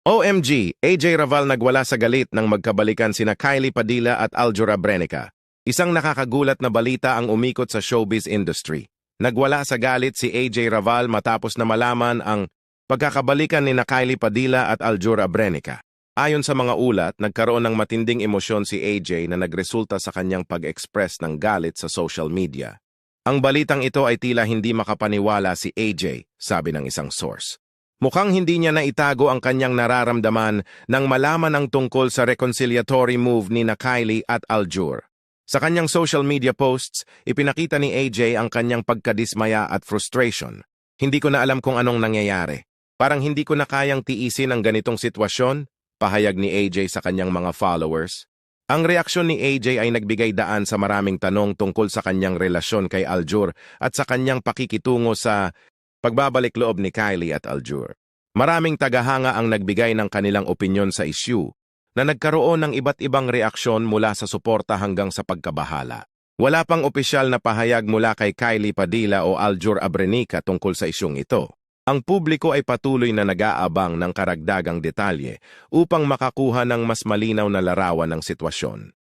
OMG, AJ Raval nagwala sa galit nang magkabalikan sina Kylie Padilla at Aljur Abrenica. Isang nakakagulat na balita ang umikot sa showbiz industry. Nagwala sa galit si AJ Raval matapos na malaman ang pagkakabalikan ni Kylie Padilla at Aljur Abrenica. Ayon sa mga ulat, nagkaroon ng matinding emosyon si AJ na nagresulta sa kanyang pag-express ng galit sa social media. Ang balitang ito ay tila hindi makapaniwala si AJ, sabi ng isang source. Mukhang hindi niya naitago ang kanyang nararamdaman nang malaman ang tungkol sa reconciliatory move ni Kylie at Aljur. Sa kanyang social media posts, ipinakita ni AJ ang kanyang pagkadismaya at frustration. Hindi ko na alam kung anong nangyayari. Parang hindi ko na kayang tiisin ang ganitong sitwasyon, pahayag ni AJ sa kanyang mga followers. Ang reaksyon ni AJ ay nagbigay daan sa maraming tanong tungkol sa kanyang relasyon kay Aljur at sa kanyang pakikitungo sa pagbabalik loob ni Kylie at Aljur. Maraming tagahanga ang nagbigay ng kanilang opinyon sa issue na nagkaroon ng iba't ibang reaksyon mula sa suporta hanggang sa pagkabahala. Wala pang opisyal na pahayag mula kay Kylie Padilla o Aljur Abrenica tungkol sa isyung ito. Ang publiko ay patuloy na nag-aabang ng karagdagang detalye upang makakuha ng mas malinaw na larawan ng sitwasyon.